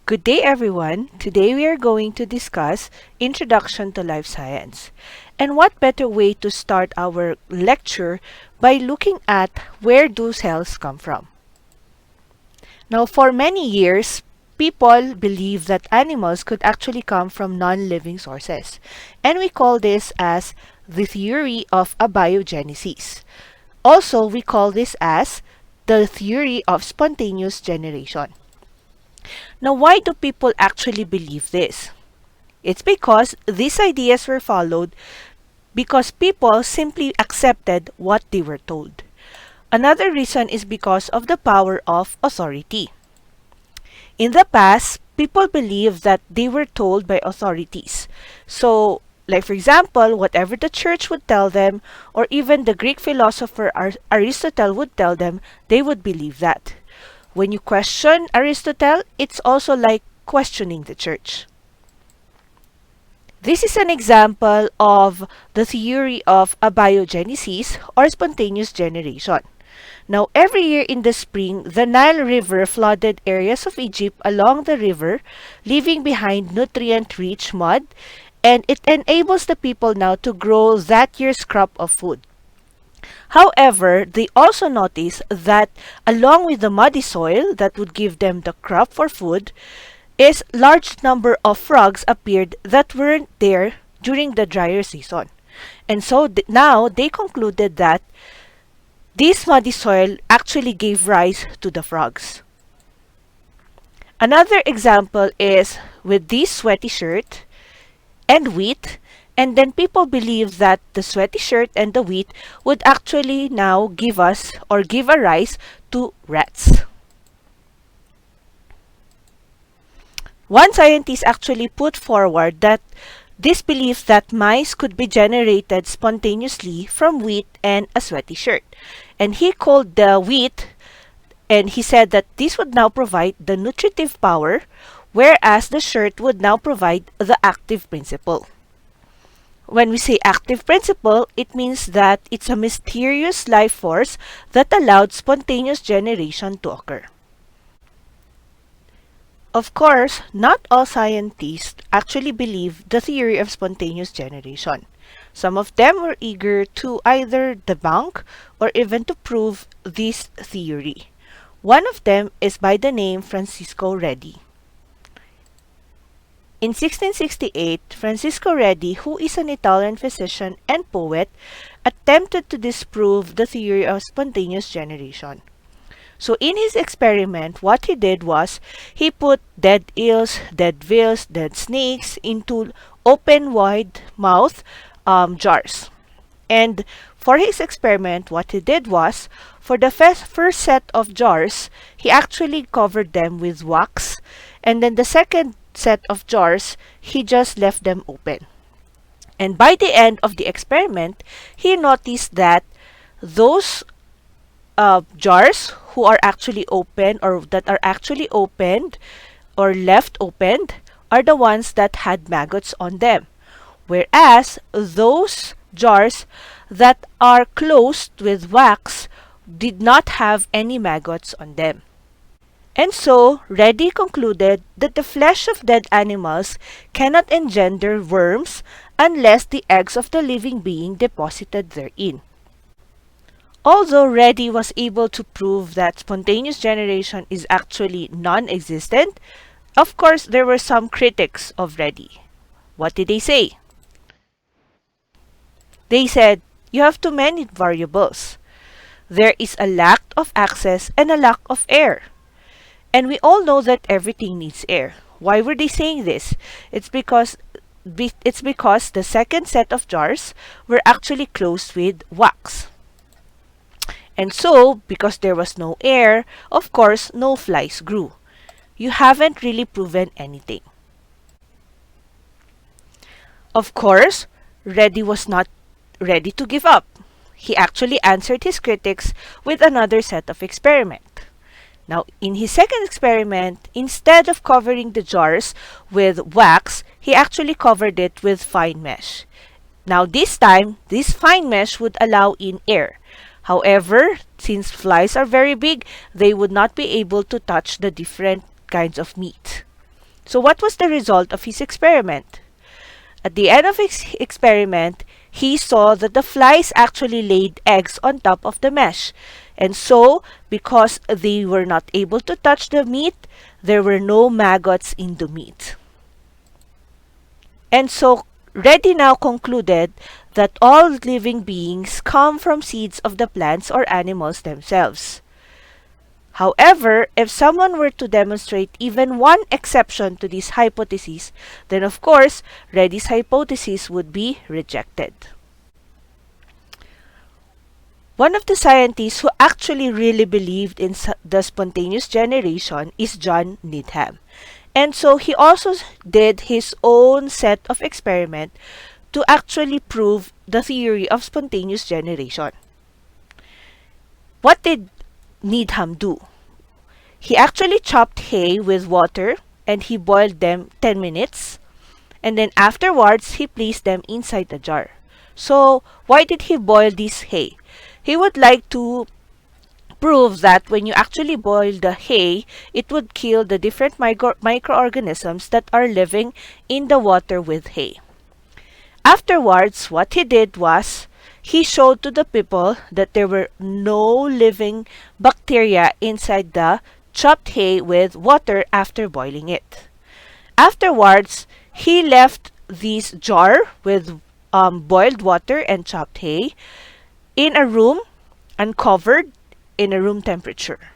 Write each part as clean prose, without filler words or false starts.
Good day, everyone. Today we are going to discuss Introduction to Life Science. And what better way to start our lecture by looking at where do cells come from? Now, for many years, people believe that animals could actually come from non-living sources. And we call this as the theory of abiogenesis. Also, we call this as the theory of spontaneous generation. Now, why do people actually believe this? It's because these ideas were followed because people simply accepted what they were told. Another reason is because of the power of authority. In the past, people believed that they were told by authorities. So, like for example, whatever the church would tell them, or even the Greek philosopher Aristotle would tell them, they would believe that. When you question Aristotle, it's also like questioning the church. This is an example of the theory of abiogenesis or spontaneous generation. Now, every year in the spring, the Nile River flooded areas of Egypt along the river, leaving behind nutrient-rich mud, and it enables the people now to grow that year's crop of food. However, they also noticed that along with the muddy soil that would give them the crop for food, is large number of frogs appeared that weren't there during the drier season. And so now they concluded that this muddy soil actually gave rise to the frogs. Another example is with this sweaty shirt and wheat. And then people believe that the sweaty shirt and the wheat would actually now give us or give a rise to rats. One scientist actually put forward that this belief that mice could be generated spontaneously from wheat and a sweaty shirt. And he called the wheat, and he said that this would now provide the nutritive power, whereas the shirt would now provide the active principle. When we say active principle, it means that it's a mysterious life force that allowed spontaneous generation to occur. Of course, not all scientists actually believe the theory of spontaneous generation. Some of them were eager to either debunk or even to prove this theory. One of them is by the name Francisco Redi. In 1668, Francisco Redi, who is an Italian physician and poet, attempted to disprove the theory of spontaneous generation. So in his experiment, what he did was, he put dead eels, dead whales, dead snakes into open wide mouth jars. And for his experiment, what he did was, for the first set of jars, he actually covered them with wax, and then the second set of jars, he just left them open. And by the end of the experiment, he noticed that those jars who are actually open or that are actually opened or left opened are the ones that had maggots on them. Whereas those jars that are closed with wax did not have any maggots on them. And so, Redi concluded that the flesh of dead animals cannot engender worms unless the eggs of the living being deposited therein. Although Redi was able to prove that spontaneous generation is actually non-existent, of course there were some critics of Redi. What did they say? They said, you have too many variables. There is a lack of access and a lack of air. And we all know that everything needs air. Why were they saying this? It's because the second set of jars were actually closed with wax. And so, because there was no air, of course, no flies grew. You haven't really proven anything. Of course, Redi was not ready to give up. He actually answered his critics with another set of experiment. Now, in his second experiment, instead of covering the jars with wax, he actually covered it with fine mesh. Now, this time, this fine mesh would allow in air. However, since flies are very big, they would not be able to touch the different kinds of meat. So what was the result of his experiment? At the end of his experiment, he saw that the flies actually laid eggs on top of the mesh. And so, because they were not able to touch the meat, there were no maggots in the meat. And so, Reddy now concluded that all living beings come from seeds of the plants or animals themselves. However, if someone were to demonstrate even one exception to this hypothesis, then of course, Reddy's hypothesis would be rejected. One of the scientists who actually really believed in the spontaneous generation is John Needham. And so he also did his own set of experiment to actually prove the theory of spontaneous generation. What did Needham do? He actually chopped hay with water and he boiled them 10 minutes. And then afterwards, he placed them inside the jar. So, why did he boil this hay? He would like to prove that when you actually boil the hay, it would kill the different microorganisms that are living in the water with hay. Afterwards, what he did was, he showed to the people that there were no living bacteria inside the chopped hay with water after boiling it. Afterwards, he left this jar with boiled water and chopped hay in a room, uncovered, in a room temperature.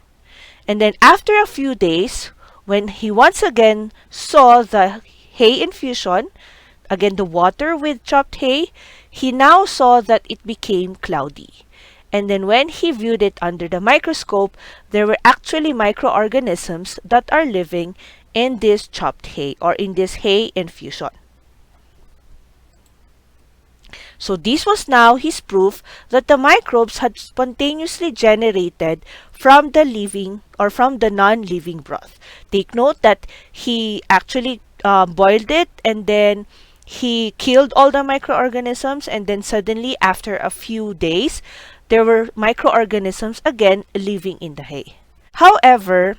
And then after a few days, when he once again saw the hay infusion, again the water with chopped hay, he now saw that it became cloudy. And then when he viewed it under the microscope, there were actually microorganisms that are living in this chopped hay or in this hay infusion. So this was now his proof that the microbes had spontaneously generated from the living or from the non-living broth. Take note that he actually boiled it and then he killed all the microorganisms, and then suddenly after a few days there were microorganisms again living in the hay. However,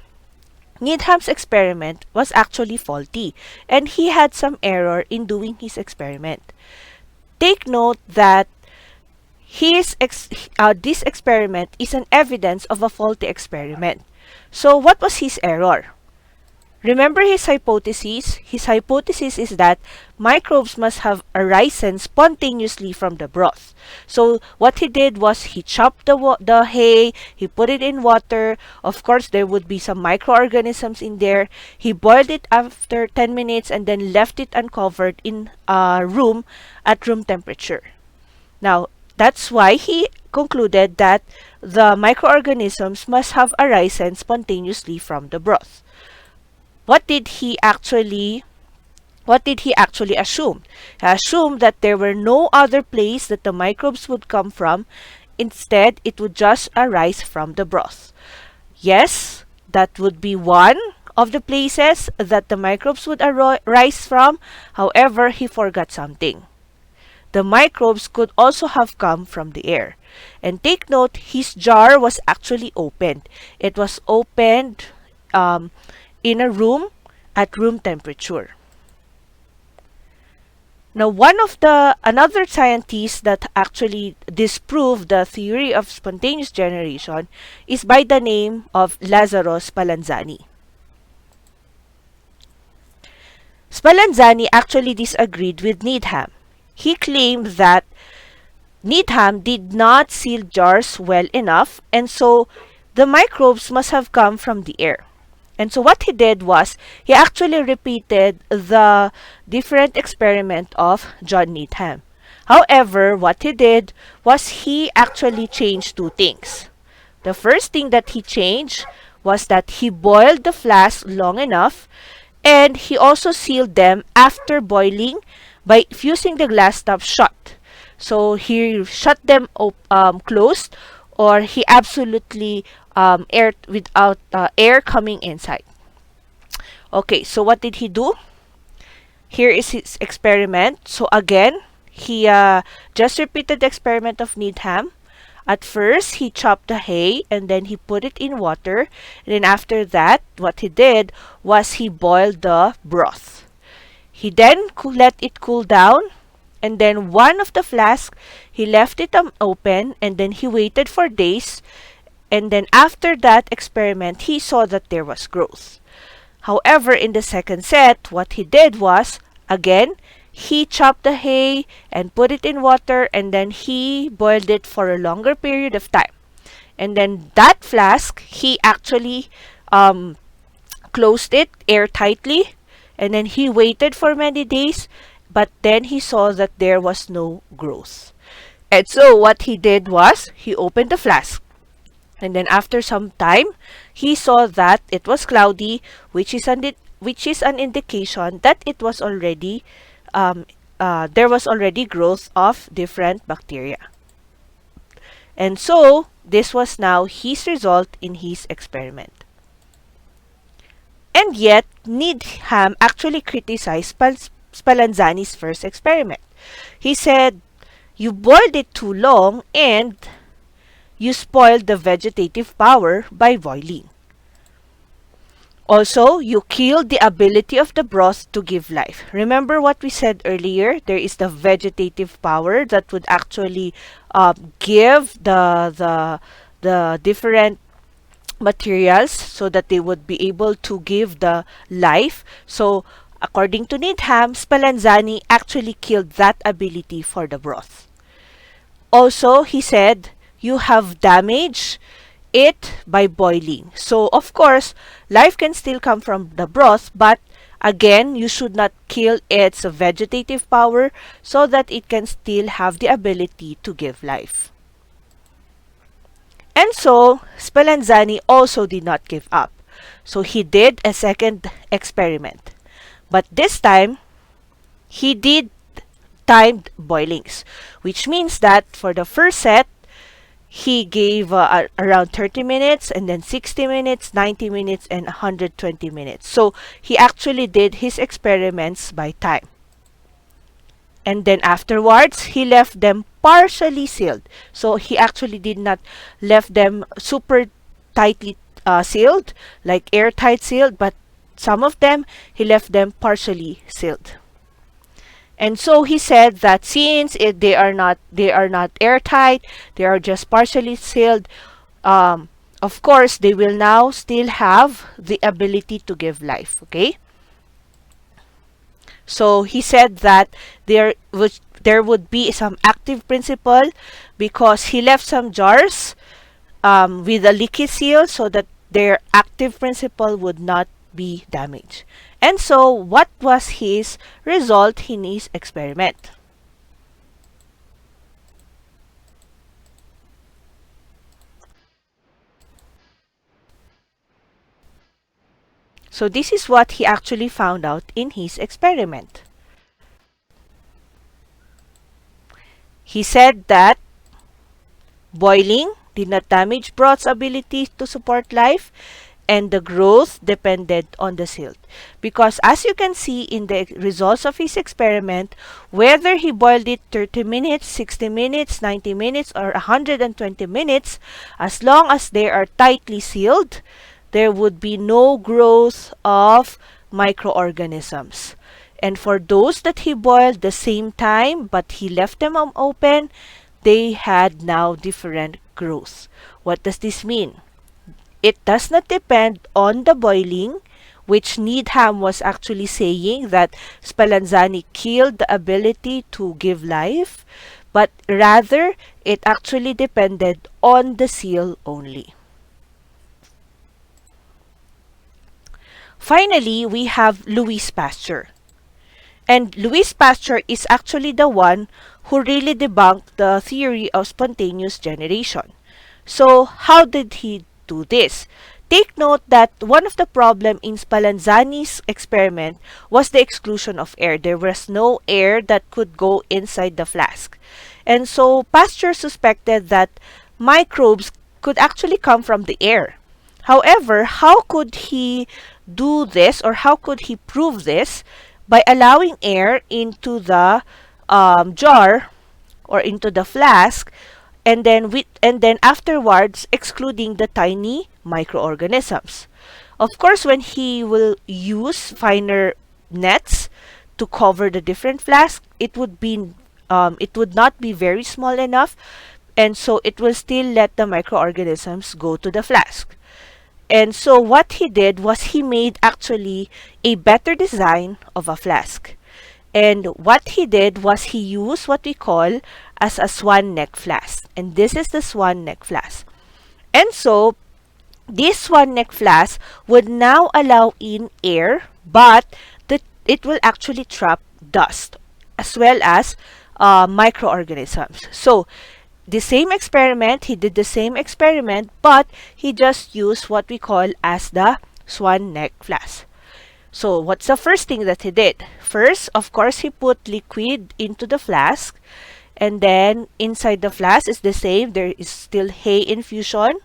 Needham's experiment was actually faulty and he had some error in doing his experiment. Take note that this experiment is an evidence of a faulty experiment. So what was his error? Remember his hypothesis? His hypothesis is that microbes must have arisen spontaneously from the broth. So what he did was he chopped the hay, he put it in water. Of course, there would be some microorganisms in there. He boiled it after 10 minutes and then left it uncovered in a room at room temperature. Now, that's why he concluded that the microorganisms must have arisen spontaneously from the broth. What did he actually assume? He assumed that there were no other place that the microbes would come from. Instead, it would just arise from the broth. Yes, that would be one of the places that the microbes would arise from. However, he forgot something. The microbes could also have come from the air. And take note, his jar was actually opened. It was opened in a room at room temperature. Now, another scientist that actually disproved the theory of spontaneous generation is by the name of Lazzaro Spallanzani. Spallanzani actually disagreed with Needham. He claimed that Needham did not seal jars well enough, and so the microbes must have come from the air. And so what he did was, he actually repeated the different experiment of John Needham. However, what he did was he actually changed two things. The first thing that he changed was that he boiled the flask long enough, and he also sealed them after boiling by fusing the glass top shut. So he shut them closed, or he absolutely aired without air coming inside. Okay, so what did he do? Here is his experiment. So again, he just repeated the experiment of Needham. At first, he chopped the hay and then he put it in water. And then after that, what he did was he boiled the broth. He then let it cool down, and then one of the flasks, he left it open, and then he waited for days. And then after that experiment, he saw that there was growth. However, in the second set, what he did was, again, he chopped the hay and put it in water, and then he boiled it for a longer period of time. And then that flask, he actually closed it airtightly, and then he waited for many days, but then he saw that there was no growth. And so what he did was, he opened the flask. And then after some time, he saw that it was cloudy, which is an indication that it was already there was already growth of different bacteria. And so this was now his result in his experiment. And yet, Needham actually criticized Spallanzani's first experiment. He said, "You boiled it too long and you spoiled the vegetative power by boiling. Also, you killed the ability of the broth to give life." Remember what we said earlier? There is the vegetative power that would actually give the different materials so that they would be able to give the life. So, according to Needham, Spallanzani actually killed that ability for the broth. Also, he said, you have damaged it by boiling. So, of course, life can still come from the broth, but again, you should not kill its vegetative power so that it can still have the ability to give life. And so, Spallanzani also did not give up. So, he did a second experiment. But this time, he did timed boilings, which means that for the first set, he gave around 30 minutes, and then 60 minutes, 90 minutes, and 120 minutes. So he actually did his experiments by time. And then afterwards, he left them partially sealed. So he actually did not left them super tightly sealed, like airtight sealed, but some of them, he left them partially sealed. And so he said that since they are not airtight, they are just partially sealed, of course, they will now still have the ability to give life, okay? So he said that there would be some active principle because he left some jars with a leaky seal so that their active principle would not be damaged. And so, what was his result in his experiment? So, this is what he actually found out in his experiment. He said that boiling did not damage broth's ability to support life, and the growth depended on the silt. Because as you can see in the results of his experiment, whether he boiled it 30 minutes, 60 minutes, 90 minutes, or 120 minutes, as long as they are tightly sealed, there would be no growth of microorganisms. And for those that he boiled the same time, but he left them open, they had now different growth. What does this mean? It does not depend on the boiling, which Needham was actually saying that Spallanzani killed the ability to give life, but rather it actually depended on the seal only. Finally, we have Louis Pasteur. And Louis Pasteur is actually the one who really debunked the theory of spontaneous generation. So, how did he do this? Take note that one of the problems in Spallanzani's experiment was the exclusion of air. There was no air that could go inside the flask. And so Pasteur suspected that microbes could actually come from the air. However, how could he do this, or how could he prove this? By allowing air into the jar or into the flask, and then afterwards excluding the tiny microorganisms. Of course, when he will use finer nets to cover the different flasks, it would not be very small enough, and so it will still let the microorganisms go to the flask. And so what he did was he made actually a better design of a flask. And what he did was he used what we call as a swan neck flask. And this is the swan neck flask. And so this swan neck flask would now allow in air, but it will actually trap dust as well as microorganisms. So the same experiment, he did the same experiment, but he just used what we call as the swan neck flask. So what's the first thing that he did? First, of course, he put liquid into the flask, and then inside the flask is the same. There is still hay infusion.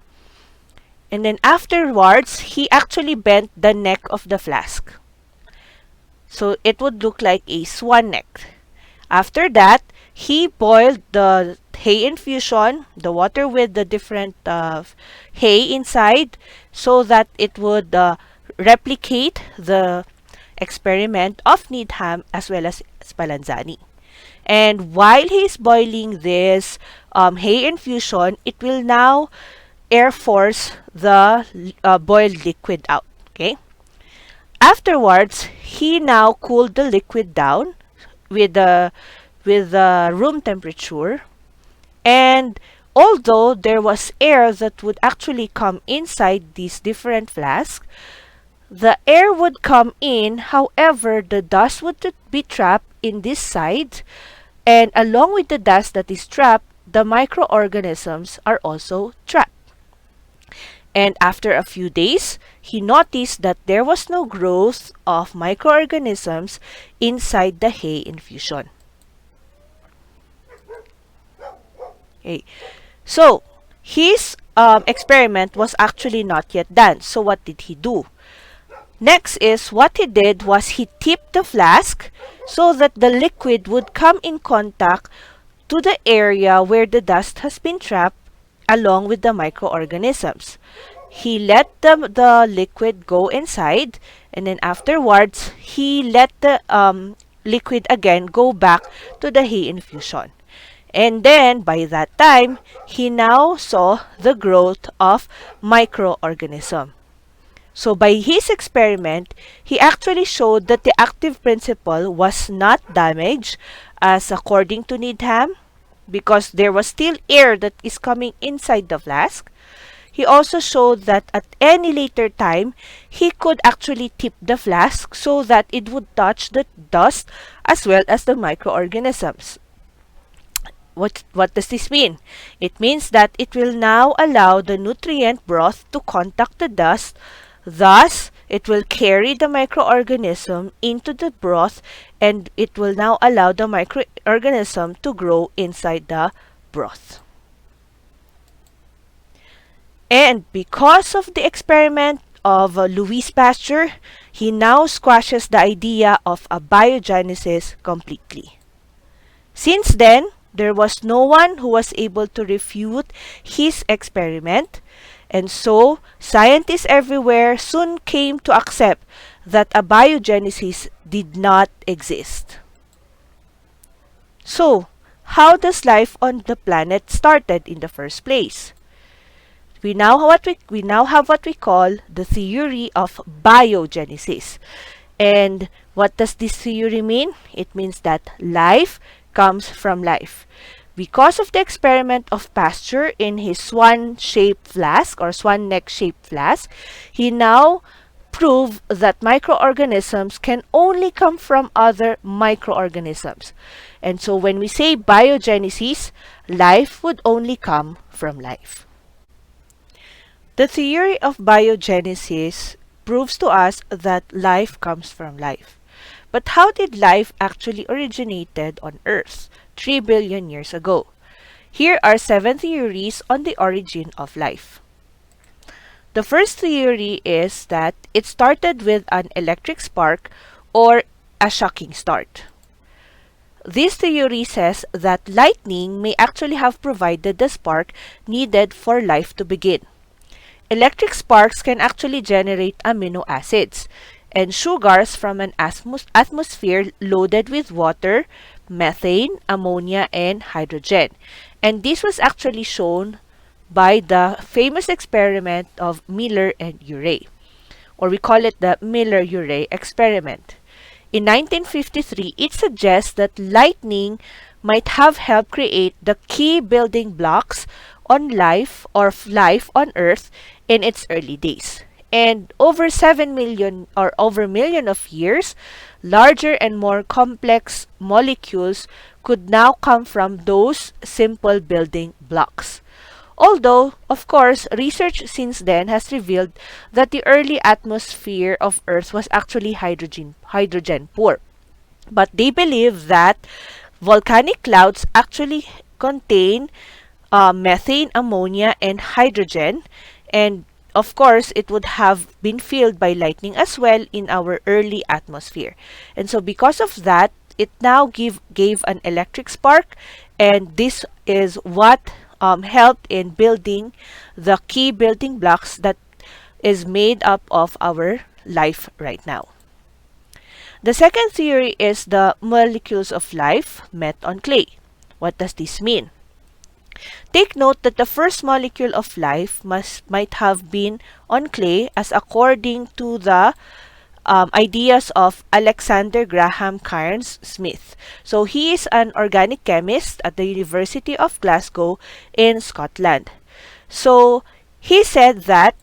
And then afterwards, he actually bent the neck of the flask. So it would look like a swan neck. After that, he boiled the hay infusion, the water with the different hay inside, so that it would replicate the experiment of Needham as well as Spallanzani. And while he's boiling this hay infusion, it will now air force the boiled liquid out. Okay. Afterwards, he now cooled the liquid down with the room temperature, and although there was air that would actually come inside these different flasks, the air would come in, however, the dust would be trapped in this side, and along with the dust that is trapped, the microorganisms are also trapped. And after a few days, he noticed that there was no growth of microorganisms inside the hay infusion. Okay. So, his experiment was actually not yet done. So, what did he do? Next is, what he did was he tipped the flask so that the liquid would come in contact to the area where the dust has been trapped along with the microorganisms. He let the liquid go inside, and then afterwards, he let the liquid again go back to the hay infusion. And then, by that time, he now saw the growth of microorganism. So, by his experiment, he actually showed that the active principle was not damaged, as according to Needham, because there was still air that is coming inside the flask. He also showed that at any later time, he could actually tip the flask so that it would touch the dust as well as the microorganisms. What does this mean? It means that it will now allow the nutrient broth to contact the dust. Thus, it will carry the microorganism into the broth, and it will now allow the microorganism to grow inside the broth. And because of the experiment of Louis Pasteur, he now squashes the idea of abiogenesis completely. Since then, there was no one who was able to refute his experiment, and so scientists everywhere soon came to accept that abiogenesis did not exist. So, how does life on the planet started in the first place? We now have what we call the theory of biogenesis. And what does this theory mean? It means that life comes from life. Because of the experiment of Pasteur in his swan-shaped flask or swan neck-shaped flask, he now proved that microorganisms can only come from other microorganisms. And so when we say biogenesis, life would only come from life. The theory of biogenesis proves to us that life comes from life. But how did life actually originated on Earth 3 billion years ago? Here are 7 theories on the origin of life. The first theory is that it started with an electric spark or a shocking start. This theory says that lightning may actually have provided the spark needed for life to begin. Electric sparks can actually generate amino acids and sugars from an atmosphere loaded with water, methane, ammonia, and hydrogen. And this was actually shown by the famous experiment of Miller and Urey, or we call it the Miller-Urey experiment. In 1953, it suggests that lightning might have helped create the key building blocks on life or life on Earth in its early days. And over 7 million or over million of years, larger and more complex molecules could now come from those simple building blocks. Although, of course, research since then has revealed that the early atmosphere of Earth was actually hydrogen poor. But they believe that volcanic clouds actually contain methane, ammonia, and hydrogen. And of course, it would have been filled by lightning as well in our early atmosphere. And so because of that, it now gave an electric spark, and this is what helped in building the key building blocks that is made up of our life right now. The second theory is the molecules of life met on clay. What does this mean? Take note that the first molecule of life might have been on clay, as according to the ideas of Alexander Graham Cairns Smith. So he is an organic chemist at the University of Glasgow in Scotland. So he said that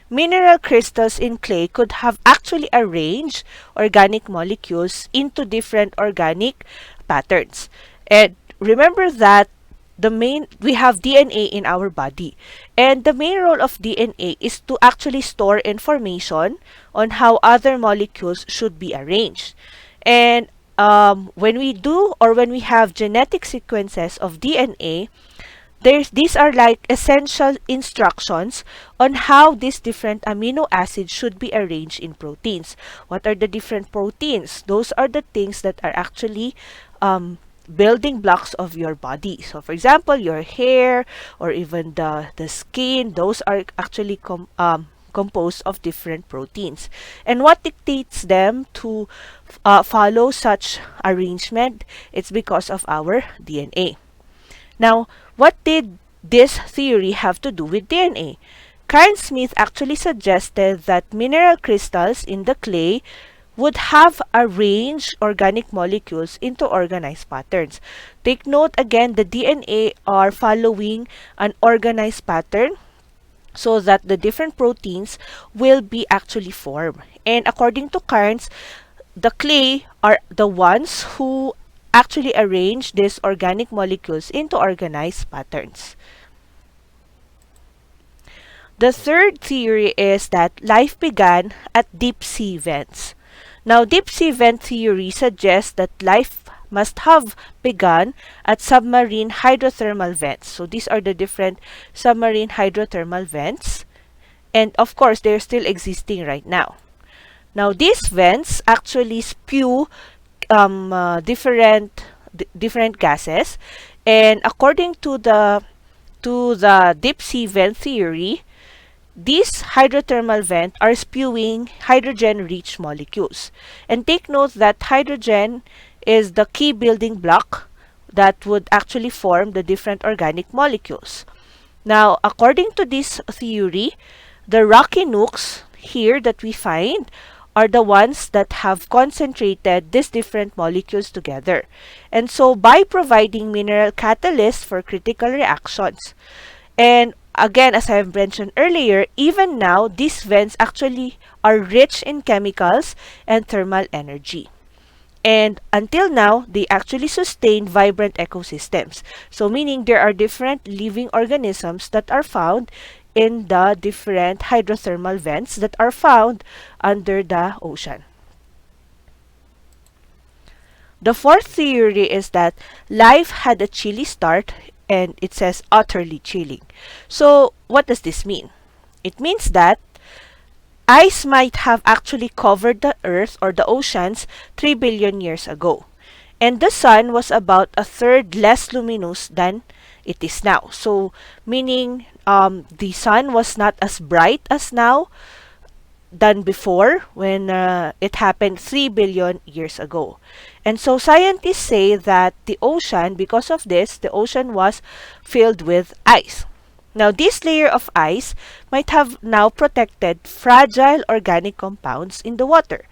mineral crystals in clay could have actually arranged organic molecules into different organic patterns. And remember that we have DNA in our body, and the main role of DNA is to actually store information on how other molecules should be arranged. And when we have genetic sequences of DNA, these are like essential instructions on how these different amino acids should be arranged in proteins. What are the different proteins? Those are the things that are actually building blocks of your body. So for example, your hair or even the skin, those are actually composed of different proteins. And what dictates them to follow such arrangement? It's because of our DNA. Now, what did this theory have to do with DNA? Cairns Smith actually suggested that mineral crystals in the clay would have arranged organic molecules into organized patterns. Take note again, the DNA are following an organized pattern so that the different proteins will be actually formed. And according to Cairns, the clay are the ones who actually arrange these organic molecules into organized patterns. The third theory is that life began at deep sea vents. Now, deep sea vent theory suggests that life must have begun at submarine hydrothermal vents. So these are the different submarine hydrothermal vents. And of course, they're still existing right now. Now, these vents actually spew different gases. And according to the deep sea vent theory, these hydrothermal vents are spewing hydrogen-rich molecules. And take note that hydrogen is the key building block that would actually form the different organic molecules. Now, according to this theory, the rocky nooks here that we find are the ones that have concentrated these different molecules together. And so, by providing mineral catalysts for critical reactions, and again, as I have mentioned earlier, even now, these vents actually are rich in chemicals and thermal energy. And until now, they actually sustain vibrant ecosystems. So meaning there are different living organisms that are found in the different hydrothermal vents that are found under the ocean. The fourth theory is that life had a chilly start, and it says utterly chilling. So what does this mean? It means that ice might have actually covered the earth or the oceans 3 billion years ago. And the sun was about a third less luminous than it is now. So, meaning the sun was not as bright as now than before when it happened 3 billion years ago. And so scientists say that the ocean, because of this, the ocean was filled with ice. Now, this layer of ice might have now protected fragile organic compounds in the water.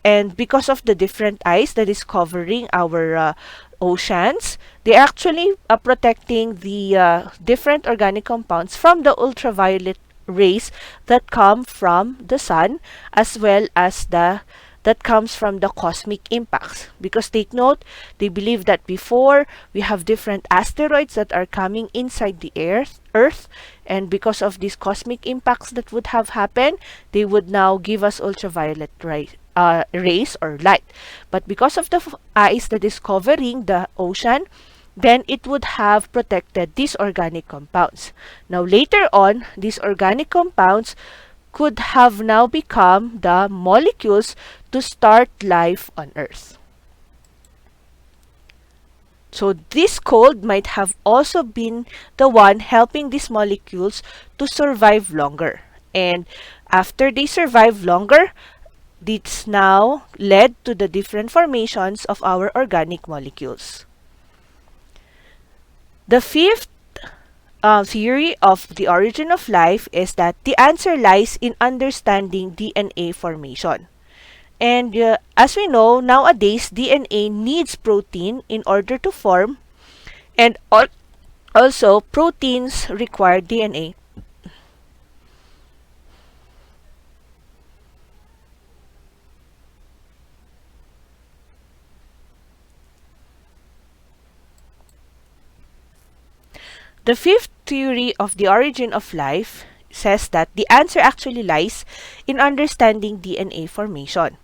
And because of the different ice that is covering our oceans, they're actually protecting the different organic compounds from the ultraviolet rays that come from the sun, as well as the that comes from the cosmic impacts. Because take note, they believe that before we have different asteroids that are coming inside the earth, and because of these cosmic impacts that would have happened, they would now give us ultraviolet rays or light. But because of the ice that is covering the ocean, then it would have protected these organic compounds. Now later on, these organic compounds could have now become the molecules to start life on Earth. So this cold might have also been the one helping these molecules to survive longer. And after they survive longer, this now led to the different formations of our organic molecules. The fifth theory of the origin of life is that the answer lies in understanding DNA formation. And as we know, nowadays, DNA needs protein in order to form, and also proteins require DNA. The fifth theory of the origin of life says that the answer actually lies in understanding DNA formation.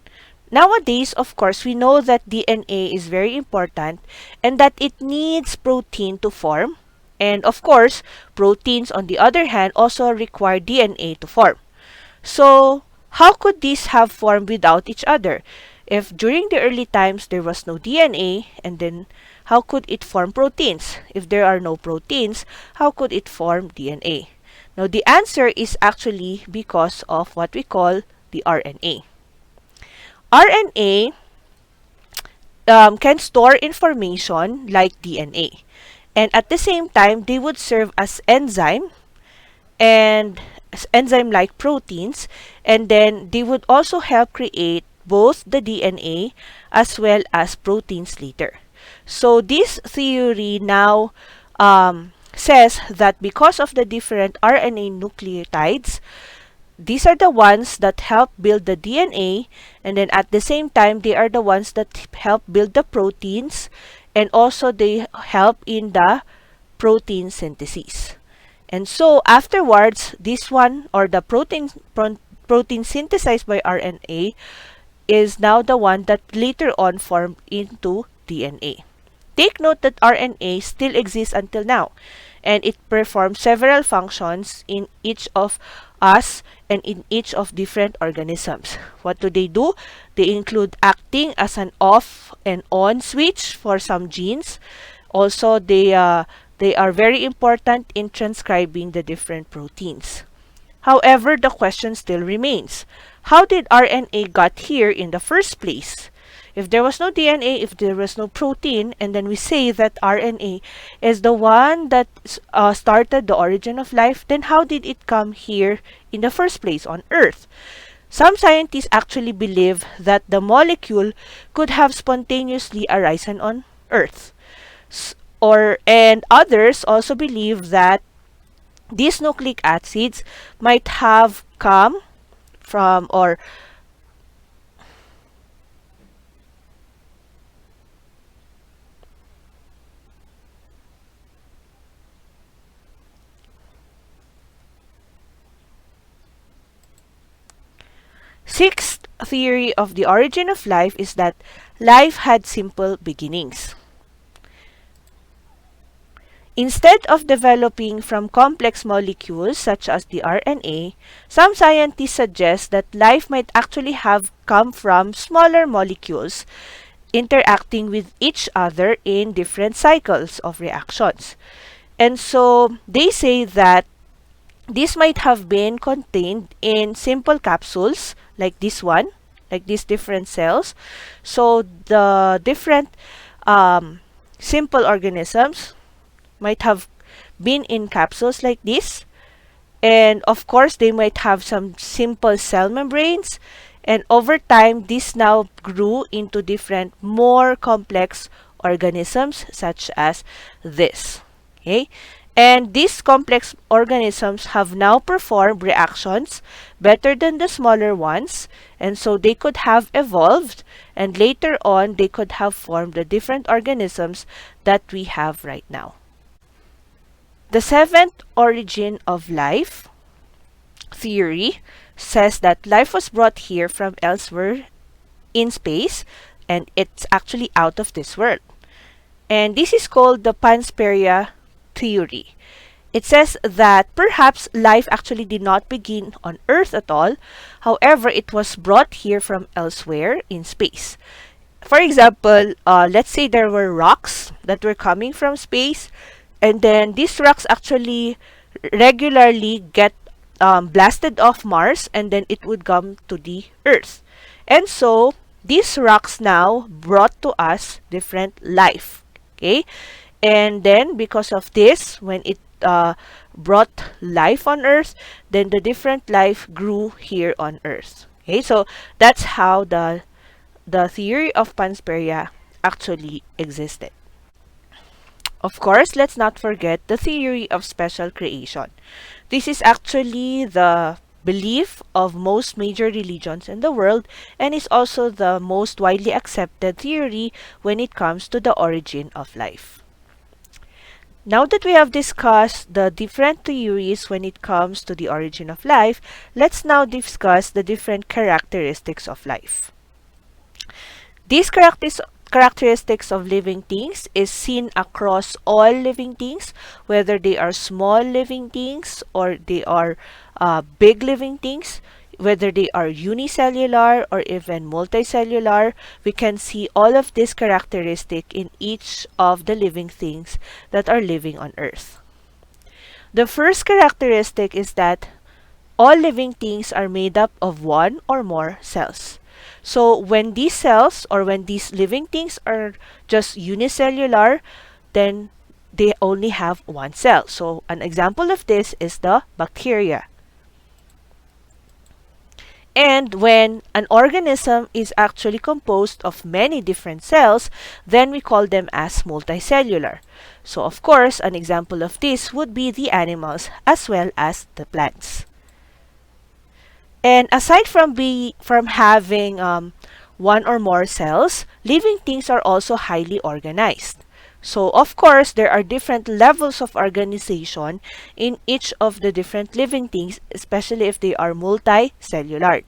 Nowadays, of course, we know that DNA is very important and that it needs protein to form. And of course, proteins, on the other hand, also require DNA to form. So, how could these have formed without each other? If during the early times there was no DNA, and then how could it form proteins? If there are no proteins, how could it form DNA? Now, the answer is actually because of what we call the RNA. RNA can store information like DNA. And at the same time, they would serve as enzyme and enzyme-like proteins. And then they would also help create both the DNA as well as proteins later. So this theory now says that because of the different RNA nucleotides, these are the ones that help build the DNA, and then at the same time, they are the ones that help build the proteins, and also they help in the protein synthesis. And so afterwards, this one, or the protein synthesized by RNA, is now the one that later on formed into DNA. Take note that RNA still exists until now, and it performs several functions in each of us and in each of different organisms. What do? They include acting as an off and on switch for some genes. Also, they are very important in transcribing the different proteins. However, the question still remains. How did RNA got here in the first place? If there was no DNA, if there was no protein, and then we say that RNA is the one that started the origin of life, then how did it come here in the first place on Earth? Some scientists actually believe that the molecule could have spontaneously arisen on Earth. And others also believe that these nucleic acids might have come from Sixth theory of the origin of life is that life had simple beginnings. Instead of developing from complex molecules such as the RNA, some scientists suggest that life might actually have come from smaller molecules, interacting with each other in different cycles of reactions. And so they say that this might have been contained in simple capsules like this one, like these different cells. So the different simple organisms might have been in capsules like this. And of course, they might have some simple cell membranes. And over time, this now grew into different, more complex organisms, such as this. Okay? And these complex organisms have now performed reactions better than the smaller ones. And so they could have evolved. And later on, they could have formed the different organisms that we have right now. The seventh origin of life theory says that life was brought here from elsewhere in space, and it's actually out of this world. And this is called the Panspermia theory. It says that perhaps life actually did not begin on Earth at all. However, it was brought here from elsewhere in space. For example, let's say there were rocks that were coming from space, and then these rocks actually regularly get blasted off Mars, and then it would come to the Earth. And so these rocks now brought to us different life. Okay, and then because of this, when it brought life on Earth, then the different life grew here on Earth. Okay, so that's how the theory of Panspermia actually existed. Of course, let's not forget the theory of special creation. This is actually the belief of most major religions in the world, and is also the most widely accepted theory when it comes to the origin of life. Now that we have discussed the different theories when it comes to the origin of life, let's now discuss the different characteristics of life. These characteristics of living things is seen across all living things, whether they are small living things or they are big living things, whether they are unicellular or even multicellular. We can see all of this characteristic in each of the living things that are living on Earth. The first characteristic is that all living things are made up of one or more cells. So when these cells or when these living things are just unicellular, then they only have one cell. So an example of this is the bacteria. And when an organism is actually composed of many different cells, then we call them as multicellular. So of course, an example of this would be the animals as well as the plants. And aside from having one or more cells, living things are also highly organized. So of course, there are different levels of organization in each of the different living things, especially if they are multicellular.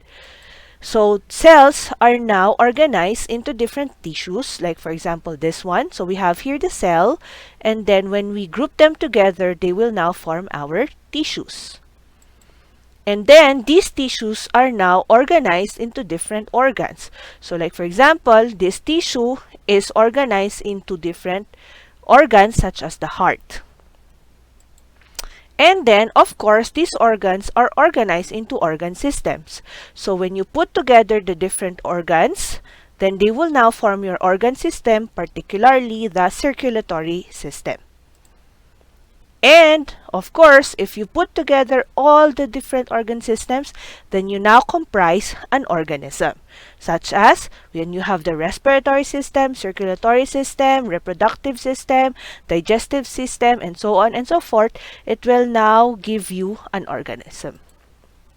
So cells are now organized into different tissues, like for example this one. So we have here the cell, and then when we group them together, they will now form our tissues. And then these tissues are now organized into different organs. So like for example, this tissue is organized into different organs such as the heart. And then, of course, these organs are organized into organ systems. So when you put together the different organs, then they will now form your organ system, particularly the circulatory system. And, of course, if you put together all the different organ systems, then you now comprise an organism, such as when you have the respiratory system, circulatory system, reproductive system, digestive system, and so on and so forth, it will now give you an organism.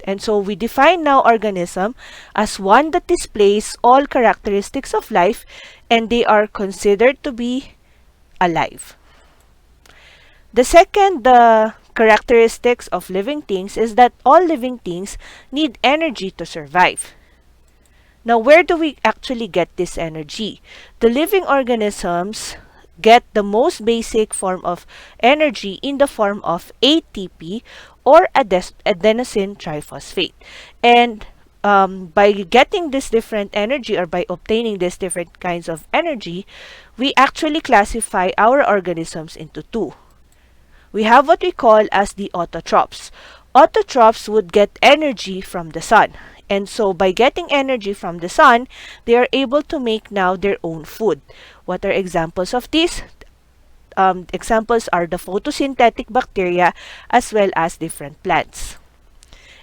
And so we define now organism as one that displays all characteristics of life, and they are considered to be alive. The second characteristics of living things is that all living things need energy to survive. Now, where do we actually get this energy? The living organisms get the most basic form of energy in the form of ATP or adenosine triphosphate. And by getting this different energy, or by obtaining these different kinds of energy, we actually classify our organisms into two. We have what we call as the autotrophs. Autotrophs would get energy from the sun. And so by getting energy from the sun, they are able to make now their own food. What are examples of this? Examples are the photosynthetic bacteria as well as different plants.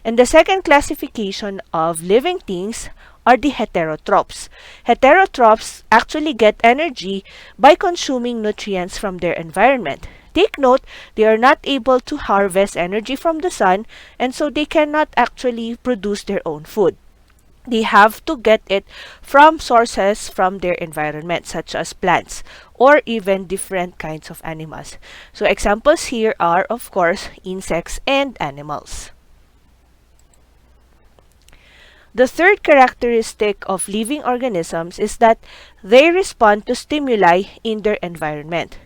And the second classification of living things are the heterotrophs. Heterotrophs actually get energy by consuming nutrients from their environment. Take note, they are not able to harvest energy from the sun, and so they cannot actually produce their own food. They have to get it from sources from their environment, such as plants or even different kinds of animals. So examples here are, of course, insects and animals. The third characteristic of living organisms is that they respond to stimuli in their environment.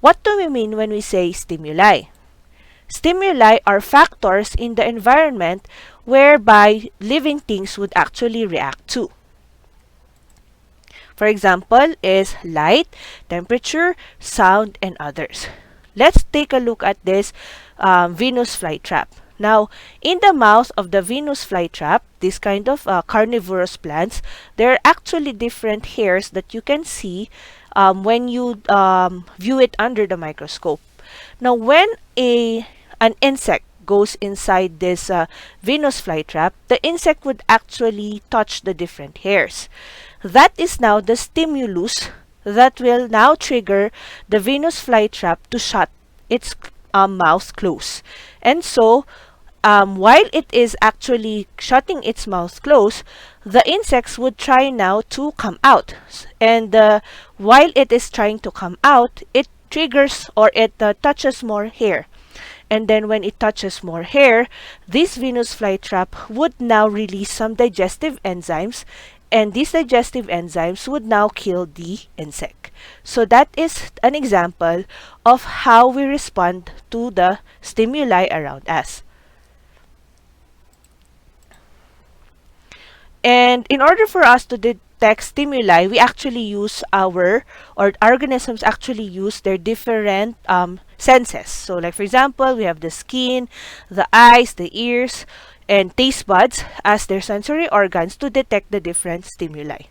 What do we mean when we say stimuli? Stimuli are factors in the environment whereby living things would actually react to. For example, is light, temperature, sound, and others. Let's take a look at this Venus flytrap. Now, in the mouth of the Venus flytrap, this kind of carnivorous plants, there are actually different hairs that you can see when you view it under the microscope. Now, when an insect goes inside this Venus flytrap, the insect would actually touch the different hairs. That is now the stimulus that will now trigger the Venus flytrap to shut its mouth close. And so, while it is actually shutting its mouth close, the insects would try now to come out. And while it is trying to come out, it triggers or it touches more hair. And then when it touches more hair, this Venus flytrap would now release some digestive enzymes, and these digestive enzymes would now kill the insect. So that is an example of how we respond to the stimuli around us. And in order for us to detect stimuli, we actually use or organisms actually use their different senses. So like for example, we have the skin, the eyes, the ears, and taste buds as their sensory organs to detect the different stimuli.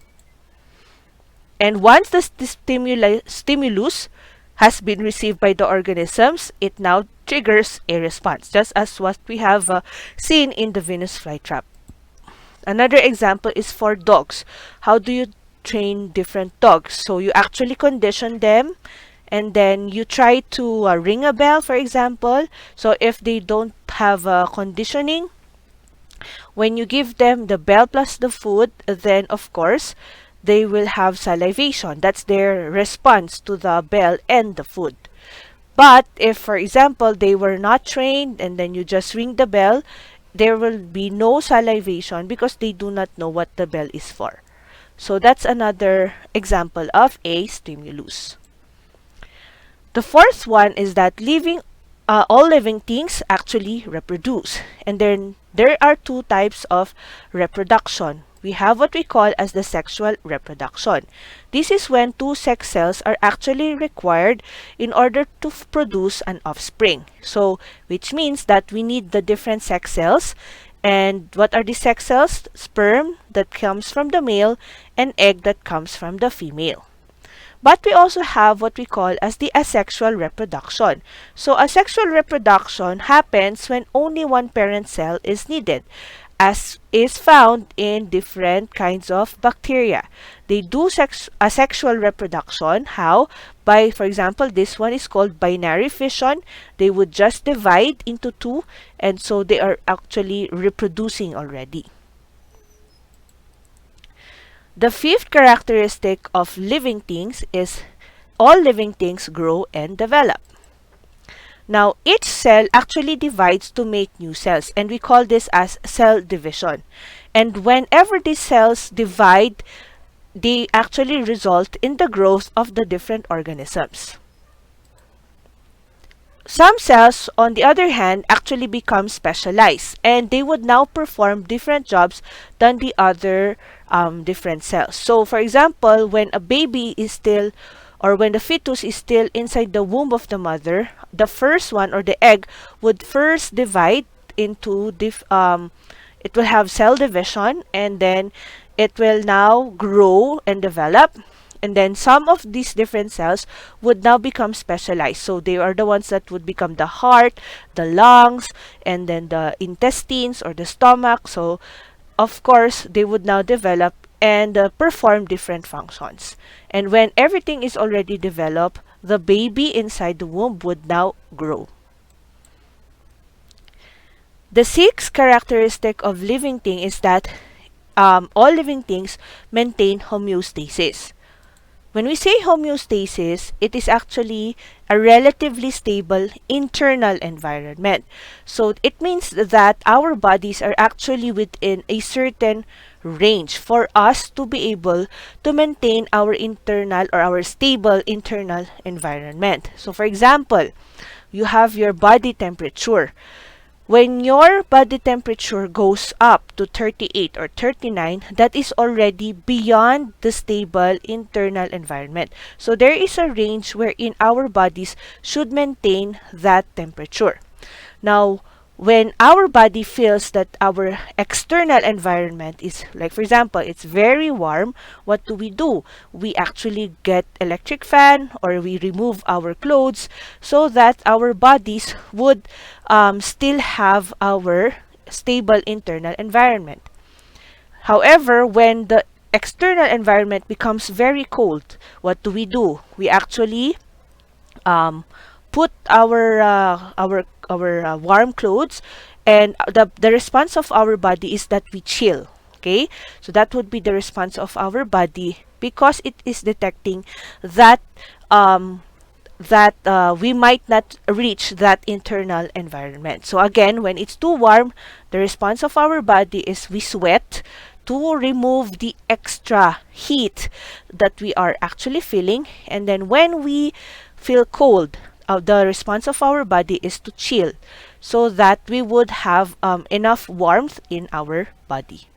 And once the stimulus has been received by the organisms, it now triggers a response, just as what we have seen in the Venus flytrap. Another example is for dogs. How do you train different dogs? So you actually condition them, and then you try to ring a bell, for example. So if they don't have conditioning, when you give them the bell plus the food, then of course they will have salivation. That's their response to the bell and the food. But if, for example, they were not trained and then you just ring the bell, there will be no salivation because they do not know what the bell is for. So that's another example of a stimulus. The fourth one is that all living things actually reproduce. And then there are two types of reproduction. We have what we call as the sexual reproduction. This is when two sex cells are actually required in order to produce an offspring. So, which means that we need the different sex cells. And what are the sex cells? Sperm that comes from the male and egg that comes from the female. But we also have what we call as the asexual reproduction. So asexual reproduction happens when only one parent cell is needed, as is found in different kinds of bacteria. They do asexual reproduction. How? By, for example, this one is called binary fission. They would just divide into two, and so they are actually reproducing already. The fifth characteristic of living things is all living things grow and develop. Now, each cell actually divides to make new cells, and we call this as cell division. And whenever these cells divide, they actually result in the growth of the different organisms. Some cells, on the other hand, actually become specialized, and they would now perform different jobs than the other different cells. So, for example, when a baby is still, or when the fetus is still inside the womb of the mother, the first one, or the egg, would first divide into it will have cell division, and then it will now grow and develop, and then some of these different cells would now become specialized. So they are the ones that would become the heart, the lungs, and then the intestines or the stomach. So of course they would now develop and perform different functions. And when everything is already developed, the baby inside the womb would now grow. The sixth characteristic of living thing is that all living things maintain homeostasis. When we say homeostasis, it is actually a relatively stable internal environment. So it means that our bodies are actually within a certain range for us to be able to maintain our internal, or our stable internal environment. So for example, you have your body temperature. When your body temperature goes up to 38 or 39, that is already beyond the stable internal environment. So there is a range wherein our bodies should maintain that temperature. Now, when our body feels that our external environment is, like for example, it's very warm, what do? We actually get electric fan, or we remove our clothes so that our bodies would still have our stable internal environment. However, when the external environment becomes very cold, what do? We actually put our warm clothes, and the response of our body is that we chill. Okay, so that would be the response of our body, because it is detecting that we might not reach that internal environment. So again, when it's too warm, the response of our body is we sweat to remove the extra heat that we are actually feeling. And then when we feel cold, the response of our body is to chill, so that we would have enough warmth in our body.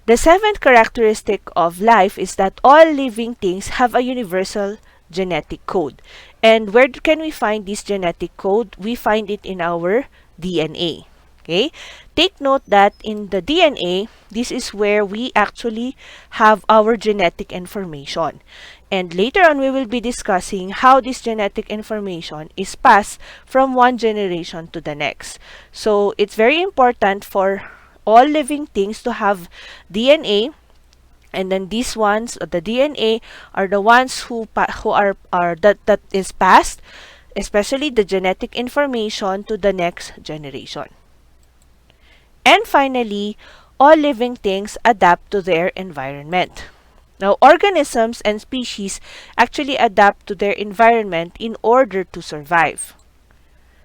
The seventh characteristic of life is that all living things have a universal genetic code. And where can we find this genetic code? We find it in our DNA. Okay? Take note that in the DNA, this is where we actually have our genetic information. And later on, we will be discussing how this genetic information is passed from one generation to the next. So it's very important for all living things to have DNA, and then these ones, the DNA, are the ones that is passed, especially the genetic information, to the next generation. And finally, all living things adapt to their environment. Now, organisms and species actually adapt to their environment in order to survive.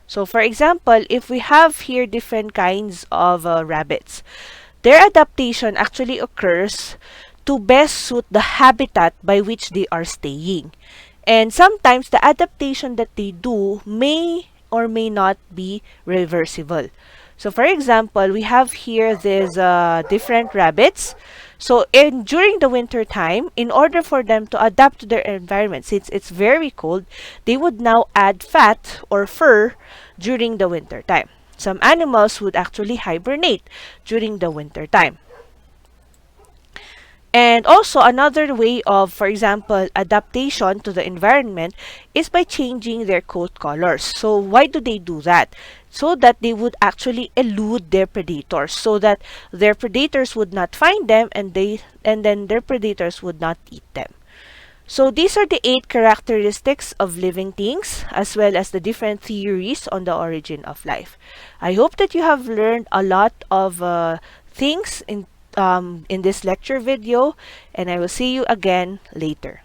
So, for example, if we have here different kinds of rabbits, their adaptation actually occurs to best suit the habitat by which they are staying. And sometimes the adaptation that they do may or may not be reversible. So for example, we have here these different rabbits. So during the winter time, in order for them to adapt to their environment, since it's very cold, they would now add fat or fur during the winter time. Some animals would actually hibernate during the winter time. And also another way of, for example, adaptation to the environment is by changing their coat colors. So why do they do that? So that they would actually elude their predators, so that their predators would not find them, and then their predators would not eat them. So these are the 8 characteristics of living things, as well as the different theories on the origin of life. I hope that you have learned a lot of things in this lecture video, and I will see you again later.